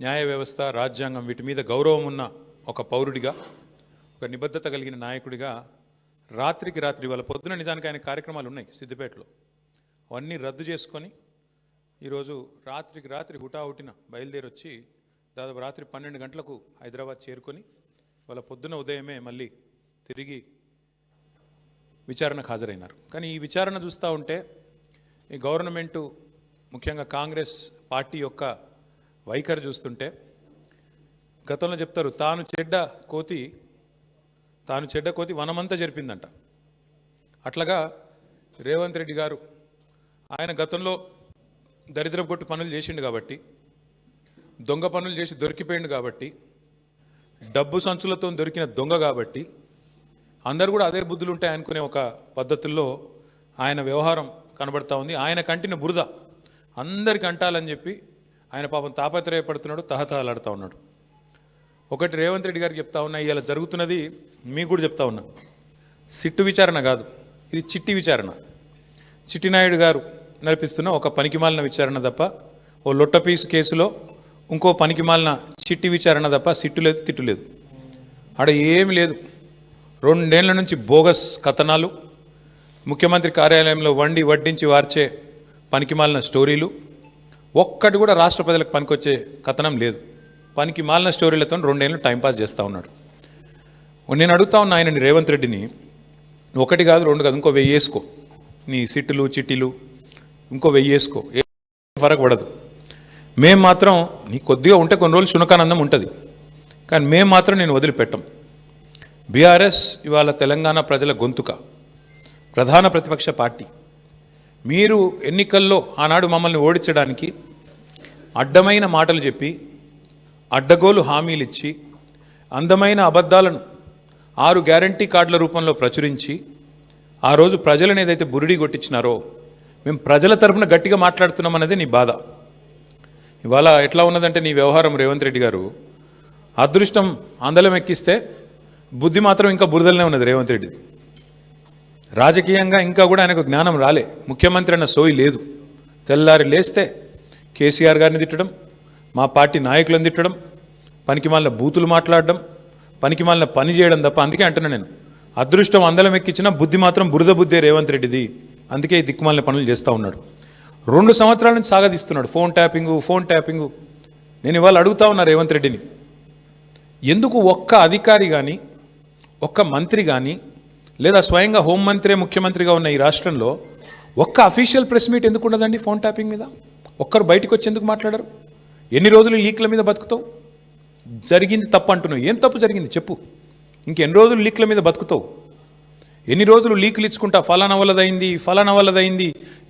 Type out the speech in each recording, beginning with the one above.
న్యాయ వ్యవస్థ, రాజ్యాంగం వీటి మీద గౌరవం ఉన్న ఒక పౌరుడిగా, ఒక నిబద్ధత కలిగిన నాయకుడిగా రాత్రికి రాత్రి వాళ్ళ పొద్దున నిజానికి ఆయన కార్యక్రమాలు ఉన్నాయి సిద్దిపేటలో, అవన్నీ రద్దు చేసుకొని ఈరోజు రాత్రికి రాత్రి హుటాహుటిన బయలుదేరి వచ్చి దాదాపు రాత్రి 12 గంటలకు హైదరాబాద్ చేరుకొని వాళ్ళ పొద్దున ఉదయమే మళ్ళీ తిరిగి విచారణకు హాజరైనారు. కానీ ఈ విచారణ చూస్తూ ఉంటే ఈ గవర్నమెంటు, ముఖ్యంగా కాంగ్రెస్ పార్టీ యొక్క వైఖరి చూస్తుంటే, గతంలో చెప్తారు తాను చెడ్డ కోతి వనమంతా జరిపిందంట. అట్లాగా రేవంత్ రెడ్డి గారు ఆయన గతంలో దరిద్రపు కొట్టు పనులు చేసిండు కాబట్టి, దొంగ పనులు చేసి దొరికిపోయిండు కాబట్టి, డబ్బు సంచులతో దొరికిన దొంగ కాబట్టి అందరు కూడా అదే బుద్ధులు ఉంటాయి అనుకునే ఒక పద్ధతుల్లో ఆయన వ్యవహారం కనబడతా ఉంది. ఆయన కంటిన బురద అందరికి అంటాలని చెప్పి ఆయన పాపం తాపత్రయపడుతున్నాడు, తహతహలాడుతూ ఉన్నాడు. ఒకటి రేవంత్ రెడ్డి గారికి చెప్తా ఉన్నా, ఇలా జరుగుతున్నది మీకు కూడా చెప్తా ఉన్నా, సిట్టు విచారణ కాదు, ఇది చిట్టి విచారణ. చిట్టినాయుడు గారు నడిపిస్తున్న ఒక పనికిమాలిన విచారణ తప్ప, ఓ లొట్టపీసు కేసులో ఇంకో పనికిమాలిన చిట్టి విచారణ తప్ప సిట్టు లేదు, తిట్టు లేదు. ఆడ ఏమి లేదు. 2 ఏళ్ల నుంచి బోగస్ కథనాలు, ముఖ్యమంత్రి కార్యాలయంలో వడ్డించి వార్చే పనికిమాలిన స్టోరీలు, ఒక్కటి కూడా రాష్ట్ర ప్రజలకు పనికొచ్చే కథనం లేదు. పనికి మాలిన స్టోరీలతో 2 ఏళ్ళు టైంపాస్ చేస్తూ ఉన్నాడు. నేను అడుగుతా ఉన్నా ఆయనని, రేవంత్ రెడ్డిని, 1 కాదు 2 కాదు, ఇంకో 1000 వేసుకో, నీ సిట్టులు చిట్టీలు ఇంకో 1000 వేసుకో, ఏ ఫరక్ పడదు. మేము మాత్రం నీ కొద్దిగా ఉంటే కొన్ని రోజులు శునకానందం ఉంటుంది, కానీ మేము మాత్రం నేను వదిలిపెట్టం. బీఆర్ఎస్ ఇవాళ తెలంగాణ ప్రజల గొంతుక, ప్రధాన ప్రతిపక్ష పార్టీ. మీరు ఎన్నికల్లో ఆనాడు మమ్మల్ని ఓడించడానికి అడ్డమైన మాటలు చెప్పి, అడ్డగోలు హామీలు ఇచ్చి, అందమైన అబద్ధాలను 6 గ్యారంటీ కార్డుల రూపంలో ప్రచురించి ఆ రోజు ప్రజలను ఏదైతే బురిడి కొట్టించినారో, మేము ప్రజల తరపున గట్టిగా మాట్లాడుతున్నాం అన్నదే నీ బాధ. ఇవాళ ఎట్లా ఉన్నదంటే నీ వ్యవహారం రేవంత్ రెడ్డి గారు, అదృష్టం అందలం ఎక్కిస్తే బుద్ధి మాత్రం ఇంకా బురదలనే ఉన్నది రేవంత్ రెడ్డి. రాజకీయంగా ఇంకా కూడా ఆయనకు జ్ఞానం రాలే, ముఖ్యమంత్రి అన్న సోయి లేదు. తెల్లారి లేస్తే కేసీఆర్ గారిని తిట్టడం, మా పార్టీ నాయకులను తిట్టడం, పనికిమాలిన బూతులు మాట్లాడడం, పనికిమాలిన పని చేయడం తప్ప. అందుకే అంటున్నా నేను, అదృష్టం అందలం ఎక్కించిన బుద్ధి మాత్రం బురద బుద్ధే రేవంత్ రెడ్డిది. అందుకే ఈ దిక్కుమాలిన పనులు చేస్తూ ఉన్నాడు. 2 సంవత్సరాల నుంచి సాగదీస్తున్నాడు ఫోన్ ట్యాపింగు. నేను ఇవాళ అడుగుతా ఉన్నా రేవంత్ రెడ్డిని, ఎందుకు ఒక్క అధికారి కానీ, ఒక్క మంత్రి కానీ, లేదా స్వయంగా హోంమంత్రే ముఖ్యమంత్రిగా ఉన్న ఈ రాష్ట్రంలో ఒక్క అఫీషియల్ ప్రెస్ మీట్ ఎందుకు ఉండదండి ఫోన్ ట్యాపింగ్ మీద? ఒక్కరు బయటకు వచ్చి ఎందుకు మాట్లాడరు? ఎన్ని రోజులు లీక్ల మీద బతుకుతావు? జరిగింది తప్పు అంటున్నావు, ఏం తప్పు జరిగింది చెప్పు. ఇంకెన్ని రోజులు లీక్ల మీద బతుకుతావు? ఎన్ని రోజులు లీకులు ఇచ్చుకుంటా, ఫలానా వల్లదైంది,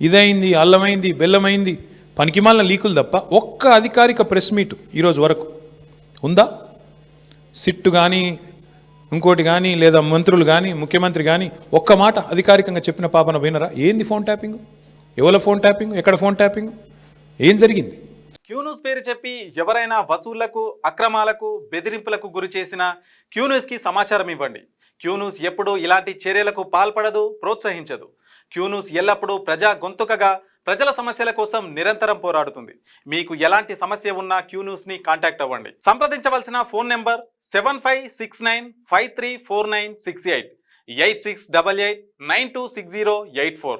ఇదైంది, అల్లమైంది, బెల్లమైంది, పనికిమాలిన లీకులు తప్ప ఒక్క అధికారిక ప్రెస్ మీట్ ఈరోజు వరకు ఉందా? సిట్టు కానీ, ఇంకోటి కానీ, లేదా మంత్రులు కానీ, ముఖ్యమంత్రి కానీ ఒక్క మాట అధికారికంగా చెప్పిన పాపన పోయినరా? ఏంది ఫోన్ ట్యాపింగ్? ఎవరి ఫోన్ ట్యాపింగ్? ఎక్కడ ఫోన్ ట్యాపింగ్? ఏం జరిగింది? క్యూన్యూస్ పేరు చెప్పి ఎవరైనా వసూళ్లకు, అక్రమాలకు, బెదిరింపులకు గురి చేసిన క్యూన్యూస్కి సమాచారం ఇవ్వండి. క్యూన్యూస్ ఎప్పుడూ ఇలాంటి చర్యలకు పాల్పడదు, ప్రోత్సహించదు. క్యూన్యూస్ ఎల్లప్పుడూ ప్రజా గొంతుకగా ప్రజల సమస్యల కోసం నిరంతరం పోరాడుతుంది. మీకు ఎలాంటి సమస్య ఉన్నా క్యూన్యూస్ని కాంటాక్ట్ అవ్వండి. సంప్రదించవలసిన ఫోన్ నెంబర్ 7569534968 8688926084.